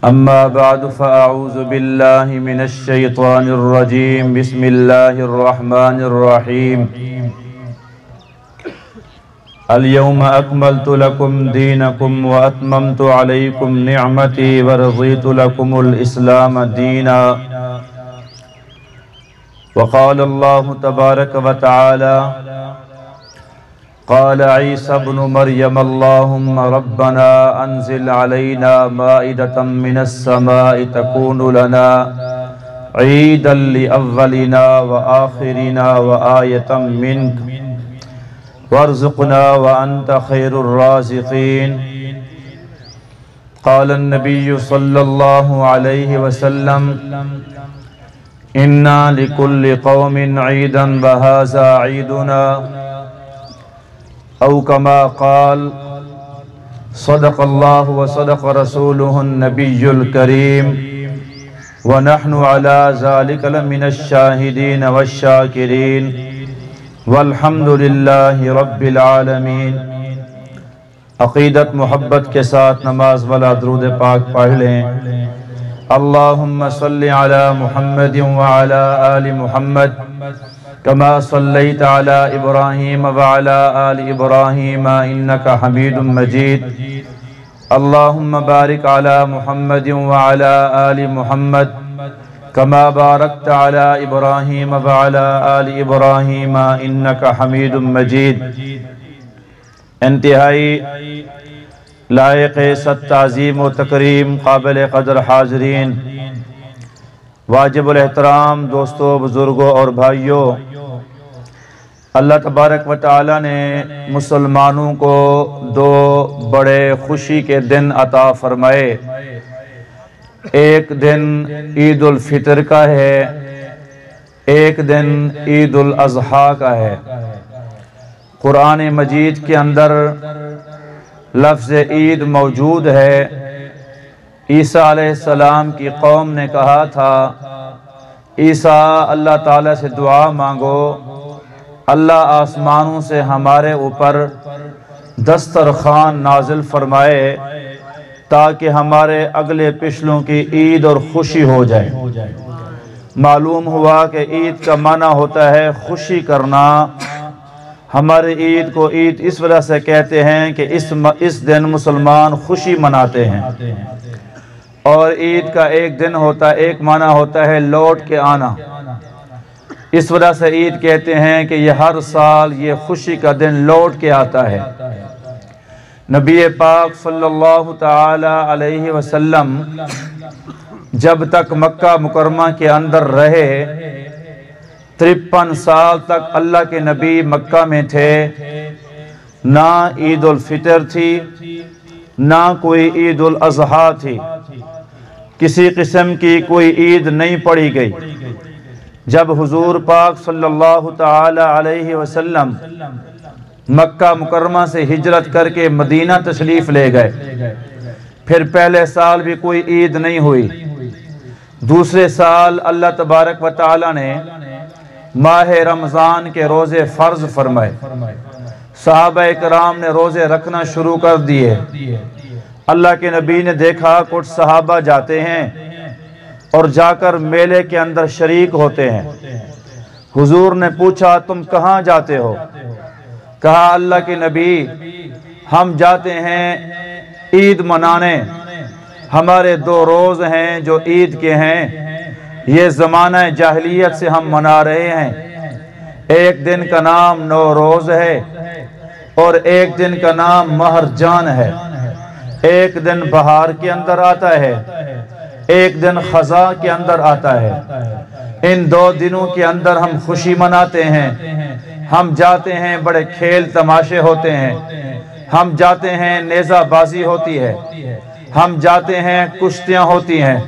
أما بعد فأعوذ بالله من الشيطان الرجيم بسم الله الرحمن الرحيم اليوم أكملت لكم دينكم وأتممت عليكم نعمتي ورضيت لكم الإسلام دينا وقال الله تبارك وتعالى قال عيسى ابن مريم اللهم ربنا أنزل علينا مائدة من السماء تكون لنا عيدا لأولنا وآخرنا وآية منك وارزقنا وأنت خير الرازقين قال النبي صلى الله عليه وسلم إنا لكل قوم عيدا وهذا عيدنا أو كما قال صدق الله وصدق رسوله النبي الكريم ونحن على ذلك لمن الشاهدين والشاكرين والحمد لله رب العالمين۔ عقیدت محبت کے ساتھ نماز والا درود پاک پڑھ لیں۔ اللہم صلی علی محمد وعلی آل محمد كما صليت على إبراهيم وعلى آل إبراهيم إنك حميد مجيد اللهم بارك على محمد وعلى آل محمد كما باركت على إبراهيم وعلى آل إبراهيم إنك حميد مجيد۔ انتہائی لائق ست تعظیم و تکریم قابل قدر حاضرین، واجب الاحترام دوستوں، بزرگوں اور بھائیوں، اللہ تبارک و تعالی نے مسلمانوں کو دو بڑے خوشی کے دن عطا فرمائے۔ ایک دن عید الفطر کا ہے، ایک دن عید الاضحیٰ کا ہے۔ قرآن مجید کے اندر لفظ عید موجود ہے۔ عیسیٰ علیہ السلام کی قوم نے کہا تھا عیسیٰ اللہ تعالیٰ سے دعا مانگو، اللہ آسمانوں سے ہمارے اوپر دسترخوان نازل فرمائے تاکہ ہمارے اگلے پچھلوں کی عید اور خوشی ہو جائے۔ معلوم ہوا کہ عید کا معنی ہوتا ہے خوشی کرنا۔ ہمارے عید کو عید اس وجہ سے کہتے ہیں کہ اس دن مسلمان خوشی مناتے ہیں، اور عید کا ایک دن ہوتا ہے، ایک معنی ہوتا ہے لوٹ کے آنا۔ اس وجہ سے عید کہتے ہیں کہ یہ ہر سال یہ خوشی کا دن لوٹ کے آتا ہے۔ نبی پاک صلی اللہ تعالی علیہ وسلم جب تک مکہ مکرمہ کے اندر رہے، 53 سال تک اللہ کے نبی مکہ میں تھے، نہ عید الفطر تھی نہ کوئی عید الاضحیٰ تھی، کسی قسم کی کوئی عید نہیں پڑھی گئی۔ جب حضور پاک صلی اللہ تعالی علیہ وسلم مکہ مکرمہ سے ہجرت کر کے مدینہ تشریف لے گئے، پھر پہلے سال بھی کوئی عید نہیں ہوئی۔ دوسرے سال اللہ تبارک و تعالی نے ماہ رمضان کے روزے فرض فرمائے، صحابہ کرام نے روزے رکھنا شروع کر دیے۔ اللہ کے نبی نے دیکھا کچھ صحابہ جاتے ہیں اور جا کر میلے کے اندر شریک ہوتے ہیں۔ حضور نے پوچھا تم کہاں جاتے ہو؟ کہا اللہ کے نبی ہم جاتے ہیں عید منانے، ہمارے 2 روز ہیں جو عید کے ہیں، یہ زمانہ جاہلیت سے ہم منا رہے ہیں۔ ایک دن کا نام نوروز ہے اور ایک دن کا نام مہرجان ہے۔ ایک دن بہار کے اندر آتا ہے، ایک دن خزاں کے اندر آتا ہے۔ ان 2 دنوں کے اندر ہم خوشی مناتے ہیں۔ ہم جاتے ہیں، بڑے کھیل تماشے ہوتے ہیں، ہم جاتے ہیں، نیزہ بازی ہوتی ہے، ہم جاتے ہیں، کشتیاں ہوتی ہیں،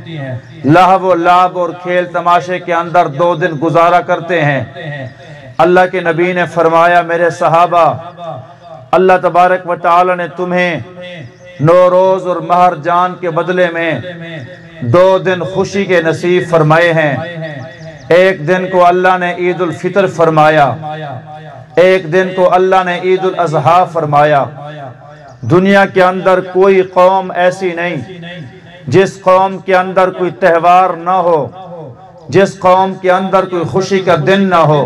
لہو و لعب اور کھیل تماشے کے اندر 2 دن گزارا کرتے ہیں۔ اللہ کے نبی نے فرمایا میرے صحابہ، اللہ تبارک و تعالی نے تمہیں نوروز اور مہرجان کے بدلے میں 2 دن خوشی کے نصیب فرمائے ہیں۔ ایک دن کو اللہ نے عید الفطر فرمایا، ایک دن کو اللہ نے عید الاضحیٰ فرمایا۔ دنیا کے اندر کوئی قوم ایسی نہیں جس قوم کے اندر کوئی تہوار نہ ہو، جس قوم کے اندر کوئی خوشی کا دن نہ ہو،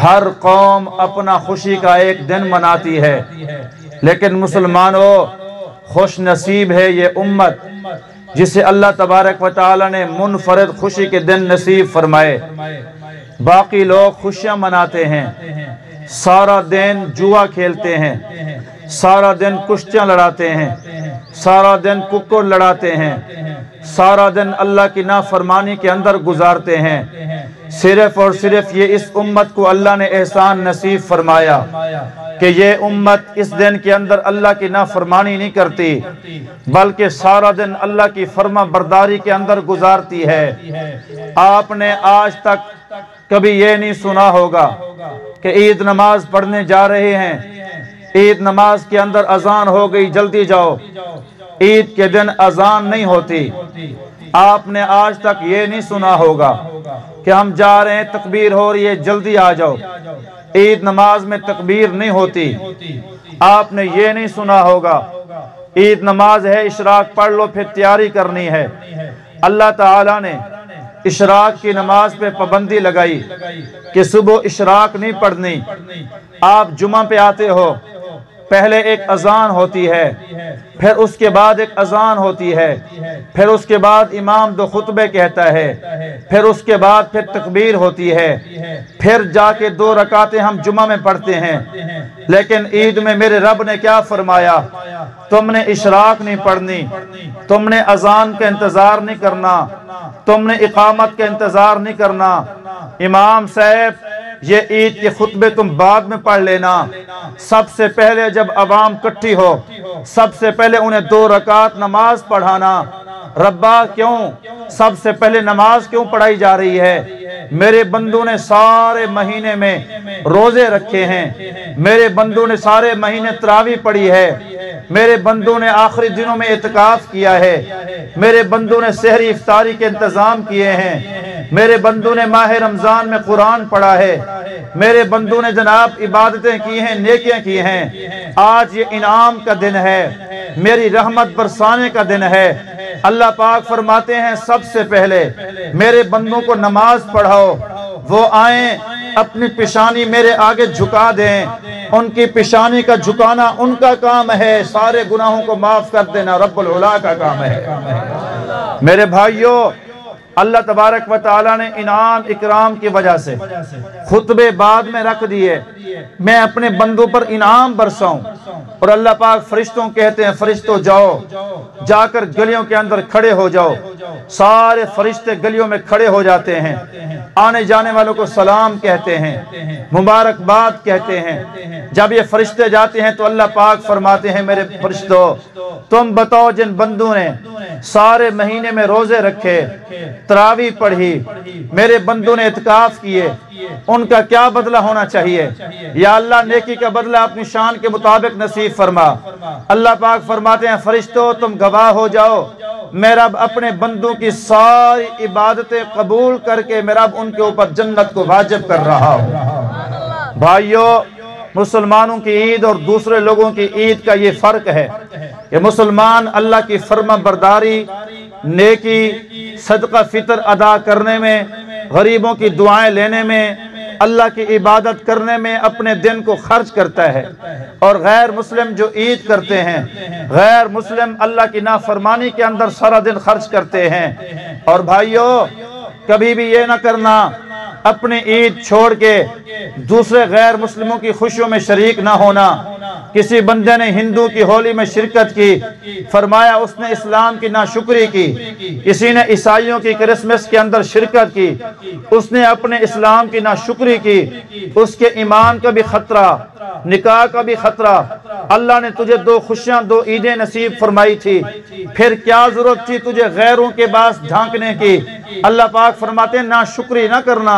ہر قوم اپنا خوشی کا ایک دن مناتی ہے، لیکن مسلمانوں خوش نصیب ہے یہ امت جسے اللہ تبارک و تعالی نے منفرد خوشی کے دن نصیب فرمائے۔ باقی لوگ خوشیاں مناتے ہیں، سارا دن جوا کھیلتے ہیں، سارا دن کشتیاں لڑاتے ہیں، سارا دن ککڑ لڑاتے ہیں، سارا دن اللہ کی نافرمانی کے اندر گزارتے ہیں۔ صرف اور صرف یہ اس امت کو اللہ نے احسان نصیب فرمایا کہ یہ امت اس دن کے اندر اللہ کی نافرمانی نہیں کرتی، بلکہ سارا دن اللہ کی فرما برداری کے اندر گزارتی ہے۔ آپ نے آج تک کبھی یہ نہیں سنا ہوگا کہ عید نماز پڑھنے جا رہے ہیں، عید نماز کے اندر اذان ہو گئی جلدی جاؤ۔ عید کے دن اذان نہیں ہوتی۔ آپ نے آج تک یہ نہیں سنا ہوگا کہ ہم جا رہے ہیں تکبیر ہو رہی ہے جلدی آ جاؤ۔ عید نماز میں تکبیر نہیں ہوتی۔ آپ نے یہ نہیں سنا ہوگا عید نماز ہے اشراق پڑھ لو پھر تیاری کرنی ہے۔ اللہ تعالیٰ نے اشراق کی نماز پہ پابندی لگائی کہ صبح اشراق نہیں پڑھنی۔ آپ جمعہ پہ آتے ہو، پہلے ایک اذان ہوتی ہے، پھر اس کے بعد ایک اذان ہوتی ہے، پھر اس کے بعد امام دو خطبے کہتا ہے، پھر اس کے بعد پھر تکبیر ہوتی ہے، پھر جا کے 2 رکعتیں ہم جمعہ میں پڑھتے ہیں۔ لیکن عید میں میرے رب نے کیا فرمایا؟ تم نے اشراق نہیں پڑھنی، تم نے اذان کا انتظار نہیں کرنا، تم نے اقامت کا انتظار نہیں کرنا۔ امام صاحب یہ عید کے خطبے تم بعد میں پڑھ لینا، سب سے پہلے جب عوام کٹھی ہو سب سے پہلے انہیں 2 رکعت نماز پڑھانا۔ ربا کیوں سب سے پہلے نماز کیوں پڑھائی جا رہی ہے؟ میرے بندوں نے سارے مہینے میں روزے رکھے ہیں، میرے بندوں نے سارے مہینے تراویح پڑھی ہے، میرے بندوں نے آخری دنوں میں اعتکاف کیا ہے، میرے بندوں نے سحری افطاری کے انتظام کیے ہیں، میرے بندوں نے ماہ رمضان میں قرآن پڑھا ہے، میرے بندوں نے جناب عبادتیں کی ہیں، نیکیاں کی ہیں۔ آج یہ انعام کا دن ہے، میری رحمت برسانے کا دن ہے۔ اللہ پاک فرماتے ہیں سب سے پہلے میرے بندوں کو نماز پڑھاؤ، وہ آئیں اپنی پیشانی میرے آگے جھکا دیں، ان کی پیشانی کا جھکانا ان کا کام ہے، سارے گناہوں کو معاف کر دینا رب العلا کا کام ہے۔ میرے بھائیوں، اللہ تبارک و تعالیٰ نے انعام اکرام کی وجہ سے خطبے بعد میں رکھ دیے، میں اپنے بندوں پر انعام برساؤں۔ اور اللہ پاک فرشتوں کہتے ہیں فرشتوں جاؤ، جا کر گلیوں کے اندر کھڑے ہو جاؤ۔ سارے فرشتے گلیوں میں کھڑے ہو جاتے ہیں، آنے جانے والوں کو سلام کہتے ہیں، مبارکباد کہتے ہیں۔ جب یہ فرشتے جاتے ہیں تو اللہ پاک فرماتے ہیں میرے فرشتوں تم بتاؤ جن بندوں نے سارے مہینے میں روزے رکھے، تراویح پڑھی، میرے بندوں نے اعتکاف کیے، ان کا کیا بدلہ ہونا چاہیے؟ یا اللہ نیکی کا بدلہ اپنی شان کے مطابق نصیب فرما۔ اللہ پاک فرماتے ہیں فرشتوں تم گواہ ہو جاؤ، میں رب اپنے بندوں کی ساری عبادتیں قبول کر کے میں رب ان کے اوپر جنت کو واجب کر رہا ہوں۔ بھائیوں، مسلمانوں کی عید اور دوسرے لوگوں کی عید کا یہ فرق ہے کہ مسلمان اللہ کی فرما برداری، نیکی، صدقہ فطر ادا کرنے میں، غریبوں کی دعائیں لینے میں، اللہ کی عبادت کرنے میں اپنے دن کو خرچ کرتا ہے، اور غیر مسلم جو عید کرتے ہیں، غیر مسلم اللہ کی نافرمانی کے اندر سارا دن خرچ کرتے ہیں۔ اور بھائیوں، کبھی بھی یہ نہ کرنا اپنی عید چھوڑ کے دوسرے غیر مسلموں کی خوشیوں میں شریک نہ ہونا۔ کسی بندے نے ہندو کی ہولی میں شرکت کی، فرمایا اس نے اسلام کی ناشکری کی۔ کسی نے عیسائیوں کی کرسمس کے اندر شرکت کی، اس نے اپنے اسلام کی ناشکری کی۔ اس کے ایمان کا بھی خطرہ، نکاح کا بھی خطرہ۔ اللہ نے تجھے 2 خوشیاں 2 عیدیں نصیب فرمائی تھی، پھر کیا ضرورت تھی تجھے غیروں کے پاس جھانکنے کی؟ اللہ پاک فرماتے ہیں ناشکری نہ کرنا،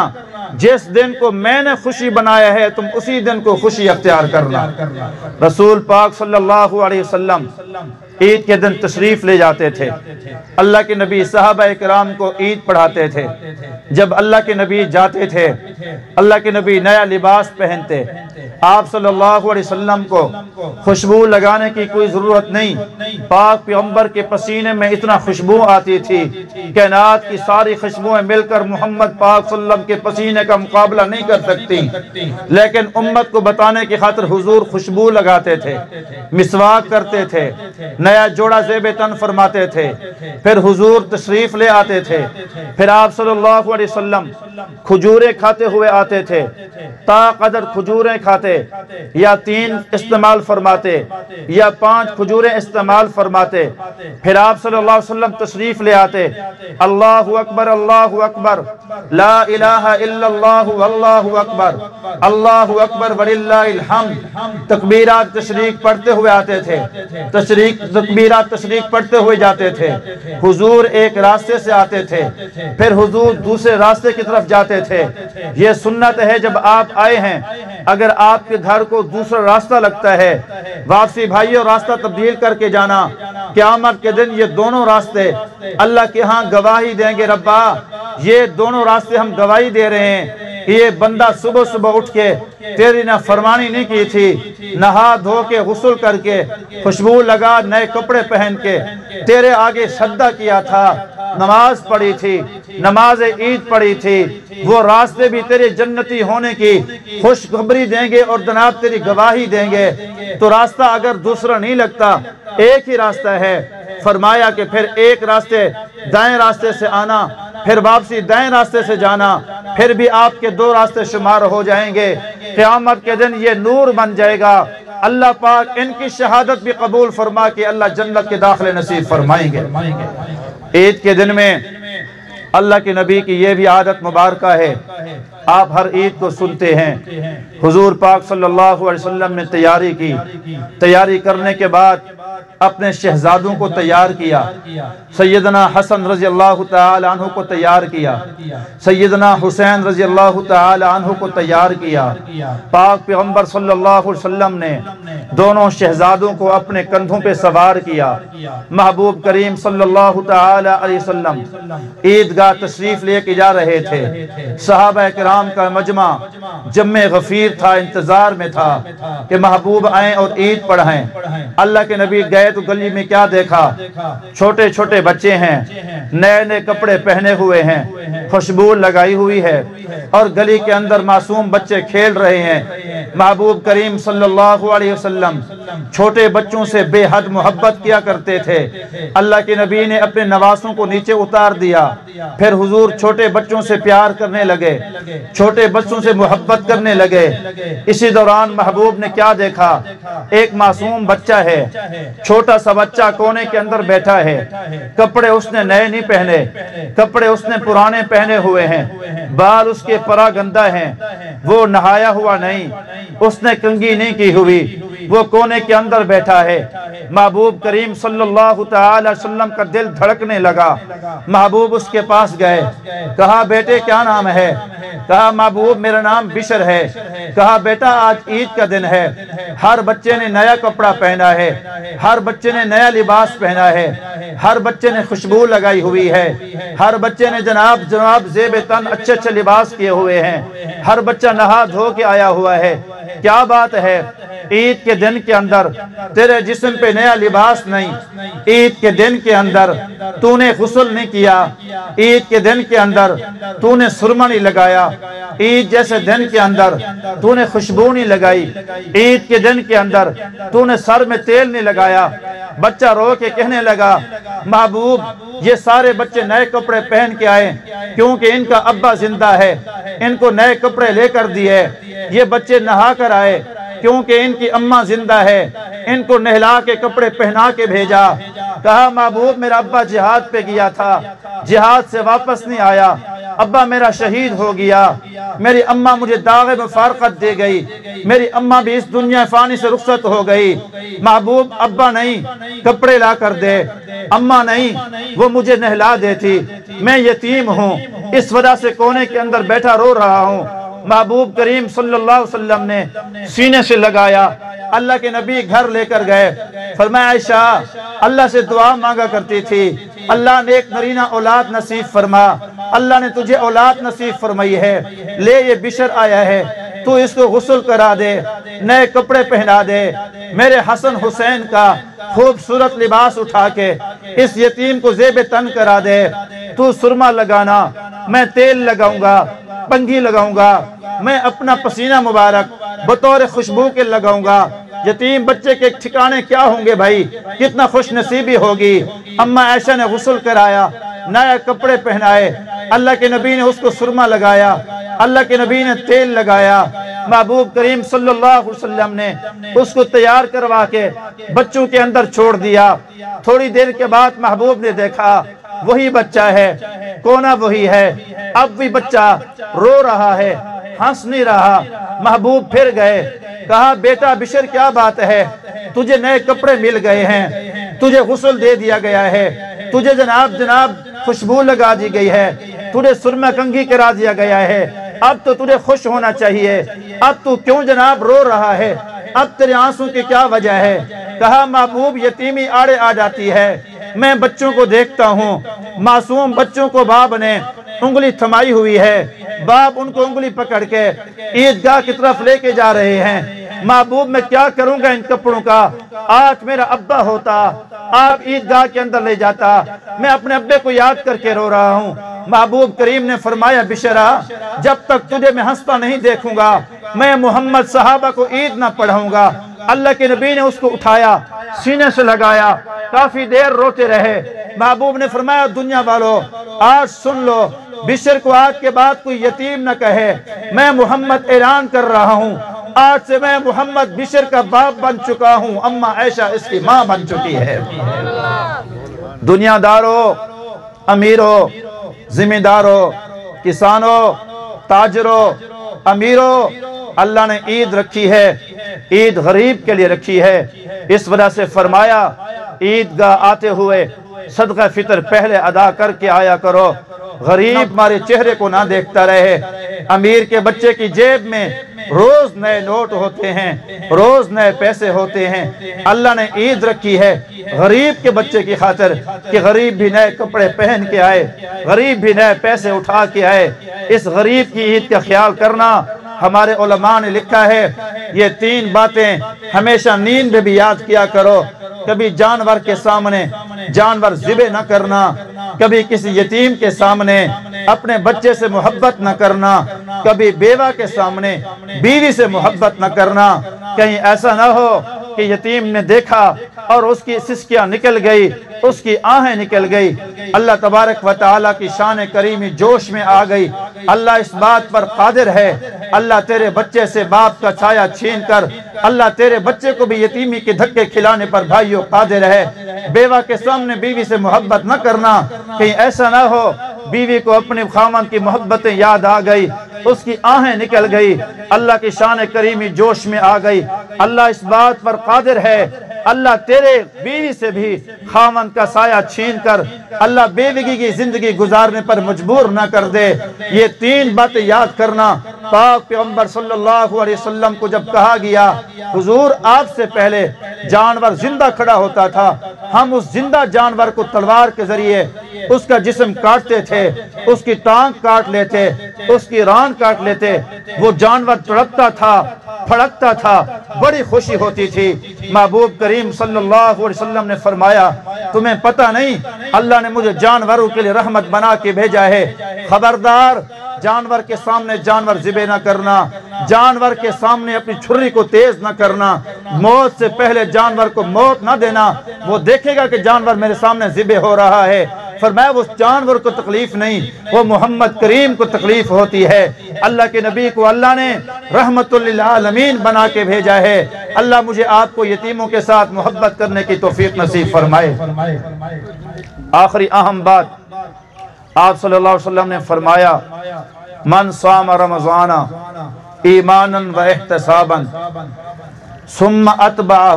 جس دن کو میں نے خوشی بنایا ہے تم اسی دن کو خوشی اختیار کرنا۔ رسول پاک صلی اللہ علیہ وسلم عید کے دن تشریف لے جاتے تھے۔ اللہ کے نبی صحابہ کرام کو عید پڑھاتے تھے۔ جب اللہ کے نبی جاتے تھے، اللہ کے نبی نیا لباس پہنتے، آپ صلی اللہ علیہ وسلم کو خوشبو لگانے کی کوئی ضرورت نہیں، پاک پیغمبر کے پسینے میں اتنا خوشبو آتی تھی، کائنات کی ساری خوشبوئیں مل کر محمد پاک صلی اللہ علیہ وسلم کے پسینے کا مقابلہ نہیں کر سکتی، لیکن امت کو بتانے کی خاطر حضور خوشبو لگاتے تھے، مسواک کرتے تھے، نیا جوڑا زیب تن فرماتے تھے، پھر حضور تشریف لے آتے تھے، پھر آپ صلی اللہ علیہ وسلم کھجوریں کھاتے ہوئے آتے تھے، تا قدر کھجوریں کھاتے، یا 3 استعمال فرماتے یا 5 کھجوریں استعمال فرماتے، پھر آپ صلی اللہ علیہ وسلم تشریف لے آتے، اللہ اکبر لا الہ الا اللہ واللہ اکبر وللہ الحمد، تکبیرات تشریق پڑھتے ہوئے آتے تھے، تکبیرات تشریق پڑھتے ہوئے جاتے تھے۔ حضور ایک راستے سے آتے تھے، پھر حضور دوسرے راستے کی طرف جاتے تھے۔ یہ سنت ہے جب آپ آئے ہیں، اگر آپ کے گھر کو دوسرا راستہ لگتا ہے، واپسی بھائیوں راستہ تبدیل کر کے جانا، قیامت کے دن یہ دونوں راستے اللہ کے ہاں گواہی دیں گے، ربا یہ دونوں راستے ہم گواہی دے رہے ہیں، یہ بندہ صبح صبح اٹھ کے تیری نافرمانی نہیں کی تھی، نہا دھو کے غسل کر کے خوشبو لگا نئے کپڑے پہن کے تیرے آگے سجدہ کیا تھا، نماز پڑھی تھی، نماز عید پڑھی تھی، وہ راستے بھی تیرے جنتی ہونے کی خوشخبری دیں گے اور جناب تیری گواہی دیں گے۔ تو راستہ اگر دوسرا نہیں لگتا، ایک ہی راستہ ہے، فرمایا کہ پھر ایک راستے دائیں راستے سے آنا، پھر واپسی دائیں راستے سے جانا، پھر بھی آپ کے 2 راستے شمار ہو جائیں گے، قیامت کے دن یہ نور بن جائے گا۔ اللہ پاک ان کی شہادت بھی قبول فرما کے اللہ جنت کے داخلے نصیب فرمائیں گے۔ عید کے دن میں اللہ کے نبی کی یہ بھی عادت مبارکہ ہے، آپ ہر عید کو سنتے ہیں، حضور پاک صلی اللہ علیہ وسلم نے تیاری کی، تیاری کرنے کے بعد اپنے شہزادوں کو تیار کیا، سیدنا حسن رضی اللہ تعالی عنہ کو تیار کیا، سیدنا حسین رضی اللہ تعالی عنہ کو تیار کیا۔ پاک پیغمبر صلی اللہ علیہ وسلم نے دونوں شہزادوں کو اپنے کندھوں پہ سوار کیا، محبوب کریم صلی اللہ تعالی علیہ وسلم عیدگاہ تشریف لے کے جا رہے تھے، صحابہ کرام کا مجمع جمع غفیر تھا، انتظار میں تھا کہ محبوب آئیں اور عید پڑھائیں۔ اللہ کے نبی گئے تو گلی میں کیا دیکھا، چھوٹے چھوٹے بچے ہیں، نئے نئے کپڑے پہنے ہوئے ہیں، خوشبو لگائی ہوئی ہے، اور گلی کے اندر معصوم بچے کھیل رہے ہیں۔ محبوب کریم صلی اللہ علیہ وسلم چھوٹے بچوں سے بے حد محبت کیا کرتے تھے۔ اللہ کے نبی نے اپنے نواسوں کو نیچے اتار دیا، پھر حضور چھوٹے بچوں سے پیار کرنے لگے، چھوٹے بچوں سے محبت کرنے لگے۔ اسی دوران محبوب نے کیا دیکھا، ایک معصوم بچہ ہے، چھوٹا سا بچہ کونے کے اندر بیٹھا ہے، کپڑے اس نے نئے نہیں پہنے، کپڑے اس نے پرانے پہنے ہوئے ہیں، بال اس کے پرا گندہ ہیں، وہ نہایا ہوا نہیں، اس نے کنگھی نہیں کی ہوئی، وہ کونے کے اندر بیٹھا ہے۔ محبوب کریم صلی اللہ تعالی وسلم کا دل دھڑکنے لگا، محبوب اس کے پاس گئے، کہا بیٹے کیا نام ہے؟ کہا محبوب میرا نام بشر ہے۔ کہا بیٹا آج عید کا دن ہے، ہر بچے نے نیا کپڑا پہنا ہے، ہر بچے نے نیا لباس پہنا ہے، ہر بچے نے خوشبو لگائی ہوئی ہے، ہر بچے نے جناب زیب تن اچھے اچھے لباس کیے ہوئے ہیں، ہر بچہ نہا دھو کے آیا ہوا ہے، کیا بات ہے؟ عید کے دن کے اندر تیرے جسم پہ نیا لباس نہیں، عید کے دن کے اندر تو نے غسل نہیں کیا، عید کے دن کے اندر تو نے سرما نہیں لگایا، عید جیسے دن کے اندر تو نے خوشبو نہیں لگائی، عید کے دن کے اندر تو نے سر میں تیل نہیں لگایا۔ بچہ رو کے کہنے لگا محبوب یہ سارے بچے نئے کپڑے پہن کے آئے کیونکہ ان کا ابا زندہ ہے، ان کو نئے کپڑے لے کر دیے، یہ بچے نہا کر آئے کیونکہ ان کی اماں زندہ ہے، ان کو نہلا کے کپڑے پہنا کے بھیجا۔ کہا محبوب میرا ابا جہاد پہ گیا تھا، جہاد سے واپس نہیں آیا، ابا میرا شہید ہو گیا، میری اماں مجھے داغ مفارقت دے گئی، میری اماں بھی اس دنیا فانی سے رخصت ہو گئی۔ محبوب ابا نہیں کپڑے لا کر دے، اماں نہیں وہ مجھے نہلا دیتی، میں یتیم ہوں، اس وجہ سے کونے کے اندر بیٹھا رو رہا ہوں۔ محبوب کریم صلی اللہ علیہ وسلم نے سینے سے لگایا، اللہ کے نبی گھر لے کر گئے، فرمایا عائشہ اللہ سے دعا مانگا کرتی تھی، اللہ نے ایک نرینہ اولاد نصیب فرما، اللہ نے تجھے اولاد نصیب فرمائی ہے، لے یہ بشر آیا ہے، تو اس کو غسل کرا دے، نئے کپڑے پہنا دے، میرے حسن حسین کا خوبصورت لباس اٹھا کے اس یتیم کو زیب تن کرا دے، تو سرما لگانا، میں تیل لگاؤں گا، پنگھی لگاؤں گا، میں اپنا پسینہ مبارک بطور خوشبو کے لگاؤں گا، یتیم بچے کے ٹھکانے کیا ہوں گے بھائی، کتنا خوش نصیبی ہوگی۔ اماں عائشہ نے غسل کرایا، نئے کپڑے پہنائے، اللہ کے نبی نے اس کو سرما لگایا، اللہ کے نبی نے تیل لگایا، محبوب کریم صلی اللہ علیہ وسلم نے اس کو تیار کروا کے بچوں کے اندر چھوڑ دیا۔ تھوڑی دیر کے بعد محبوب نے دیکھا وہی بچہ ہے، کونا وہی ہے، اب بھی بچہ رو رہا ہے، ہنس نہیں رہا۔ محبوب پھر گئے، کہا بیٹا بشر کیا بات ہے، تجھے نئے کپڑے مل گئے ہیں، تجھے غسل دے دیا گیا ہے، تجھے جناب خوشبو لگا دی گئی ہے، تجھے سرما کنگھی کرا دیا گیا ہے، اب تو تجھے خوش ہونا چاہیے، اب تو کیوں جناب رو رہا ہے، اب تیرے آنسوں کی کیا وجہ ہے؟ کہا محبوب یتیمی آڑے آ جاتی ہے، میں بچوں کو دیکھتا ہوں، معصوم بچوں کو باپ نے انگلی تھمائی ہوئی ہے، باپ ان کو انگلی پکڑ کے عیدگاہ کی طرف لے کے جا رہے ہیں، محبوب میں کیا کروں گا ان کپڑوں کا، آج میرا ابا ہوتا، آپ عیدگاہ کے اندر لے جاتا، میں اپنے ابے کو یاد کر کے رو رہا ہوں۔ محبوب کریم نے فرمایا بشرا جب تک تجھے میں ہنستا نہیں دیکھوں گا میں محمد صحابہ کو عید نہ پڑھاؤں گا۔ اللہ کے نبی نے اس کو اٹھایا، سینے سے لگایا، کافی دیر روتے رہے۔ محبوب نے فرمایا دنیا والو آج سن لو، بشر کو آج کے بعد کوئی یتیم نہ کہے، میں محمد اعلان کر رہا ہوں، آج سے میں محمد بشر کا باپ بن چکا ہوں، اماں عائشہ اس کی ماں بن چکی ہے۔ دنیا داروں، امیروں، ذمہ داروں، کسانوں، تاجروں، امیروں، اللہ نے عید رکھی ہے، عید غریب کے لیے رکھی ہے، اس وجہ سے فرمایا عیدگاہ آتے ہوئے صدقہ فطر پہلے ادا کر کے آیا کرو، غریب ہمارے چہرے کو نہ دیکھتا رہے۔ امیر کے بچے کی جیب میں روز نئے نوٹ ہوتے ہیں، روز نئے پیسے ہوتے ہیں، اللہ نے عید رکھی ہے غریب کے بچے کی خاطر کہ غریب بھی نئے کپڑے پہن کے آئے، غریب بھی نئے پیسے اٹھا کے آئے۔ اس غریب کی عید کا خیال کرنا، ہمارے علماء نے لکھا ہے یہ 3 باتیں ہمیشہ نیند میں بھی یاد کیا کرو، کبھی جانور کے سامنے جانور ذبح نہ کرنا، کبھی کسی یتیم کے سامنے اپنے بچے سے محبت نہ کرنا، کبھی بیوہ کے سامنے بیوی سے محبت نہ کرنا، کہیں ایسا نہ ہو کہ یتیم نے دیکھا اور اس کی سسکیاں نکل گئی، اس کی آہیں نکل گئی۔ اللہ تبارک و تعالیٰ کی شان کریمی جوش میں آ گئی۔ اللہ اس بات پر قادر ہے، اللہ تیرے بچے سے باپ کا چھایا چھین کر اللہ تیرے بچے کو بھی یتیمی کے دھکے کھلانے پر بھائیو قادر ہے۔ بیوہ کے سامنے بیوی سے محبت نہ کرنا، کہیں ایسا نہ ہو بیوی کو اپنے خاوند کی محبتیں یاد آ گئی، اس کی آہیں نکل گئی، اللہ کی شان کریمی جوش میں آ گئی۔ اللہ اس بات پر قادر ہے، اللہ تیرے بیوی سے بھی خاوند کا سایہ چھین کر اللہ بیوگی کی زندگی گزارنے پر مجبور نہ کر دے۔ یہ 3 باتیں یاد کرنا۔ پاک پیغمبر صلی اللہ علیہ وسلم کو جب کہا گیا حضور آپ سے پہلے جانور زندہ کھڑا ہوتا تھا، ہم اس زندہ جانور کو تلوار کے ذریعے اس کا جسم کاٹتے تھے، اس کی ٹانگ کاٹ لیتے، اس کی ران کاٹ لیتے، وہ جانور تڑپتا تھا، پھڑکتا تھا، بڑی خوشی ہوتی تھی۔ محبوب کریم صلی اللہ علیہ وسلم نے فرمایا تمہیں پتہ نہیں اللہ نے مجھے جانوروں کے لیے رحمت بنا کے بھیجا ہے، خبردار جانور کے سامنے جانور ذبح نہ کرنا، جانور کے سامنے اپنی چھری کو تیز نہ کرنا، موت سے پہلے جانور کو موت نہ دینا، وہ دیکھے گا کہ جانور میرے سامنے ذبح ہو رہا ہے۔ فرمایا وہ جانور کو تکلیف نہیں، وہ محمد کریم کو تکلیف ہوتی ہے۔ اللہ کے نبی کو اللہ نے رحمت للعالمین بنا کے بھیجا ہے۔ اللہ مجھے آپ کو یتیموں کے ساتھ محبت کرنے کی توفیق نصیب فرمائے۔ آخری اہم بات آپ صلی اللہ علیہ وسلم نے فرمایا من صام رمضان ایمانا و احتسابا ثم اتبعہ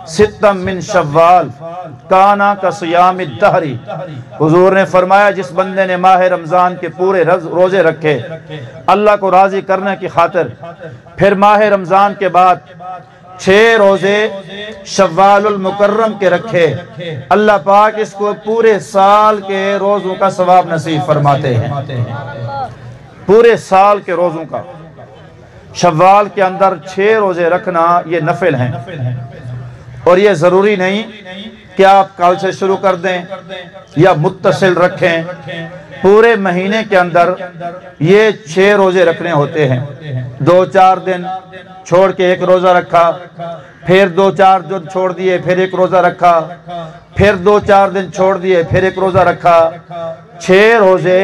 ستا من شوال کانا کا صیام الدہر۔ حضور نے فرمایا جس بندے نے ماہ رمضان کے پورے روزے رکھے اللہ کو راضی کرنے کی خاطر، پھر ماہ رمضان کے بعد 6 روزے شوال المکرم کے رکھے، اللہ پاک اس کو پورے سال کے روزوں کا ثواب نصیب فرماتے ہیں، پورے سال کے روزوں کا۔ شوال کے اندر 6 روزے رکھنا یہ نفل ہیں، اور یہ ضروری نہیں کہ آپ کل سے شروع کر دیں یا متصل رکھیں، پورے مہینے کے اندر یہ 6 روزے رکھنے ہوتے ہیں۔ 2-4 دن چھوڑ کے ایک روزہ رکھا، پھر 2-4 دن چھوڑ دیے، پھر ایک روزہ رکھا، پھر 2-4 دن چھوڑ دیے، پھر ایک روزہ رکھا۔ 6 روزے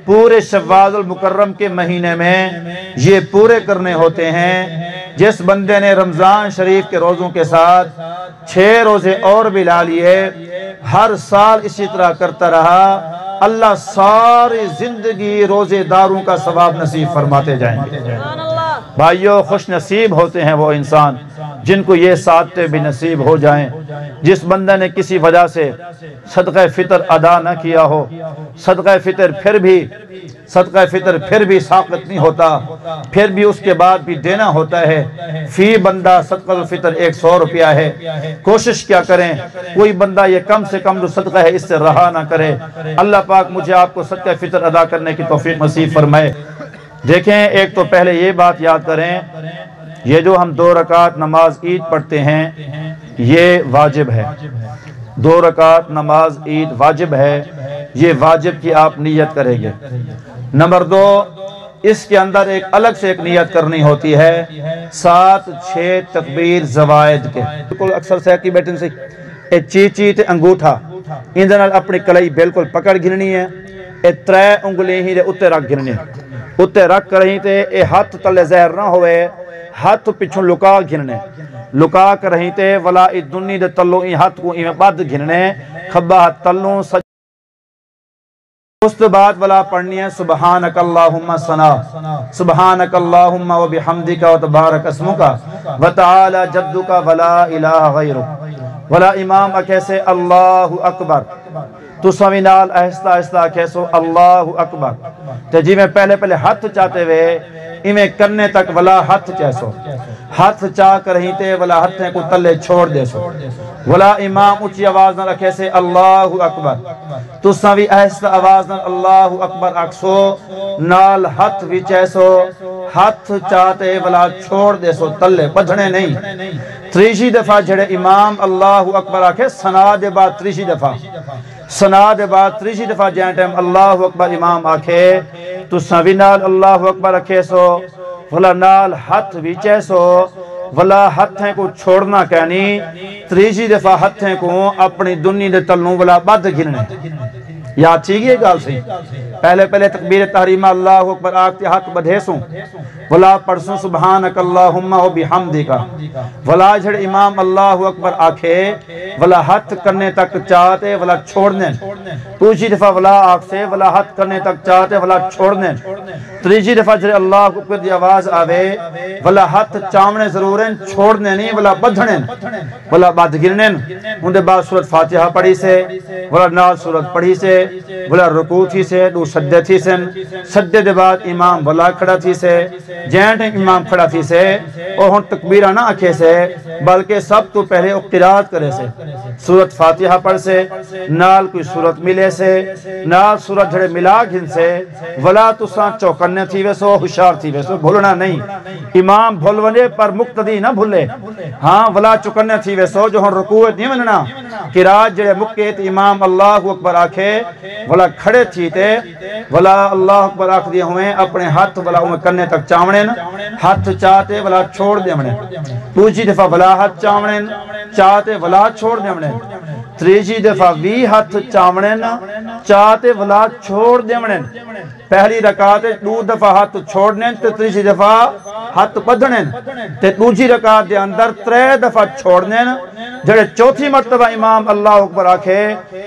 پورے شوال المکرم کے مہینے میں یہ پورے کرنے ہوتے ہیں۔ جس بندے نے رمضان شریف کے روزوں کے ساتھ 6 روزے اور بھی لا لیے، ہر سال اسی طرح کرتا رہا، اللہ ساری زندگی روزے داروں کا ثواب نصیب فرماتے جائیں گے۔ بھائیو، خوش نصیب ہوتے ہیں وہ انسان جن کو یہ سعادتیں بھی نصیب ہو جائیں۔ جس بندہ نے کسی وجہ سے صدقہ فطر ادا نہ کیا ہو، صدقہ فطر پھر بھی ساقط نہیں ہوتا، پھر بھی اس کے بعد بھی دینا ہوتا ہے۔ فی بندہ صدقہ الفطر 100 روپیہ ہے، کوشش کیا کریں کوئی بندہ یہ کم سے کم جو صدقہ ہے اس سے رہا نہ کرے۔ اللہ پاک مجھے آپ کو صدقہ فطر ادا کرنے کی توفیق نصیب فرمائے۔ دیکھیں، ایک تو پہلے یہ بات یاد کریں، یہ جو ہم 2 رکعت نماز عید پڑھتے ہیں یہ واجب ہے۔ 2 رکعت نماز عید واجب ہے، یہ واجب کی آپ نیت کریں گے۔ نمبر 2، اس کے اندر ایک الگ سے ایک نیت کرنی ہوتی ہے، 7-6 تکبیر زوائد کے۔ بالکل اکثر سے کی بیٹن سے چیچی تے انگوٹھا اندر اپنی کلائی بالکل پکڑ گھننی ہے، 3 انگلیں ہی دے اتے رکھ گھننی ہے، اتے رکھ کر رہی تے اے ہاتھ تلے زہر نہ ہوئے، ہاتھ پچھوں لکا گھننے، لکا کر رہی تے ولا ادنی دے تلو ای ہاتھ کو ایمیں بد گھننے، کھبا ہاتھ تلوں سج۔ اس بعد ولا پڑھنی ہے سبحانک اللہم ثنا، سبحانک اللہم و بحمدک و تبارک اسمک و تعالی جدک ولا الہ غیرک۔ ولا امام کیسے اللہ اکبر، تو سوینال آہستہ آہستہ کیسو اللہ اکبر، تو جی میں پہلے ہاتھ چاہتے ہوئے ایمیں کرنے تک ولا ہاتھ چیسو، ہاتھ چاہ کر ہی تے ولا ہاتھیں کو تلے چھوڑ دے سو۔ ولا امام اچھی آواز نہ رکھے سے اللہ اکبر، تو سوی آہستہ آواز نہ اللہ اکبر اکسو، نال ہاتھ بھی چیسو، ہاتھ چاہتے ولا چھوڑ دے سو، تلے بدھنے نہیں۔ 3 دفعہ جڑے امام اللہ اکبر آکھے، سنا دے بعد 3 دفعہ، سنا دے بعد 3 دفعہ جہاں ٹائم اللہ اکبر امام آکھے تو سوی نال اللہ اکبر رکھے سو، ولا نال ہاتھ بھی چیسو، ولا ہاتھیں کو چھوڑنا کہنی 3 دفعہ ہاتھیں کو اپنی دنی دے تلوں ولا بد گھرنے۔ یاد ٹھیک ہے گال سی، پہلے تکبیر تحریمہ اللہ اکبر آکتے ہاتھ بدھے سوں، ولا پڑھسوں سبحانک اللہم و بحمدک، ولا جھڑ امام اللہ اکبر آکھے ولا ہاتھ کرنے تک چاہتے ولا چھوڑنے، 2 دفعہ ولا آکھتے ولا ہاتھ کرنے تک چاہتے ولا چھوڑنے، 3 دفعہ جھڑ اللہ اکبر دی آواز آوے ولا ہاتھ چامنے ضرور ہیں، چھوڑنے نہیں ولا بدھنے ولا بد گرنے۔ ان دے بعد سورت فاتحہ پڑھی سے، ولا نال سورت پڑھی سے، ولا رکوع تھی سے، 2 سجدے تھی سن، سجدے دے بعد امام ولا کھڑا تھی سے، جینٹ امام کھڑا تھی سے، اور ہن تکبیرہ نہ آکھے سے بلکہ سب تو پہلے قرات کرے سے، سورت فاتحہ پڑھ سے، نال کوئی سورت ملے سے، نال سورت جھڑے ملا گھن سے، ولا تساں چوکنے تھی ویسو، ہوشیار تھی ویسو، بھولنا نہیں، امام بھولونے پر مقتدی نہ بھولے، ہاں ولا چکنے تھی ویسو جو ہن رکوع نہیں مننا، قرات جڑے مکیت امام اللہ اکبر آکھے ولا کھڑے تھی تے ولا اللہ اکبر آکھ دیے ہوئے اپنے ہاتھ ولا انہیں کرنے تک چاونے، ہاتھ چاہتے ولا چھوڑ دے منے، 2 دفعہ ولا ہاتھ چاونے چاہتے ولا چھوڑ دے منے، 3 دفعہ بھی ہاتھ چاونے چاہتے ولا چھوڑ دے منے۔ پہلی رکعت 2 دفعہ ہاتھ چھوڑنے تے 3 دفعہ ہاتھ بدھنے، تے 2 رکعت دے اندر 3 دفعہ چھوڑنے، جڑے 4تھی مرتبہ امام اللہ اکبر آکھے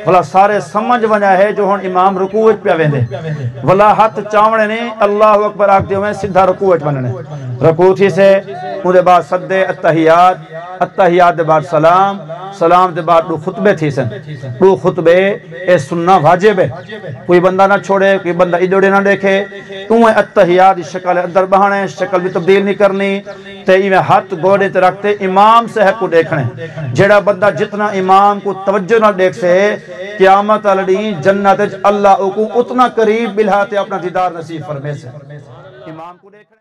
ولا سارے سمجھ وجہ ہے جو ہن امام رکوع پہ ویندے، ولا ہاتھ چاونے نہیں اللہ اکبر آکھ دے ہوئے سدھا رکوع بننے، رکوع تھی سے، ان دے بعد سجدے اتحیات، اتحیات دے بعد سلام، سلام دے بعد 2 خطبے تھی سن، 2 خطبے اے سننا واجب ہے، کوئی بندہ نہ چھوڑے، کوئی بندہ ادھڑے نہ دیکھے، تو اتحیات شکل اندر بہانے، شکل بھی تبدیل نہیں کرنی، تے میں ہاتھ گوڑے تے رکھتے امام صاحب کو دیکھنے جڑا بندہ جتنا امام کو توجہ نہ دیکھ سے قیامت علی جنت اللہ کو اتنا قریب بلہاتے اپنا دیدار نصیب فرمے سے امام کو دیکھنے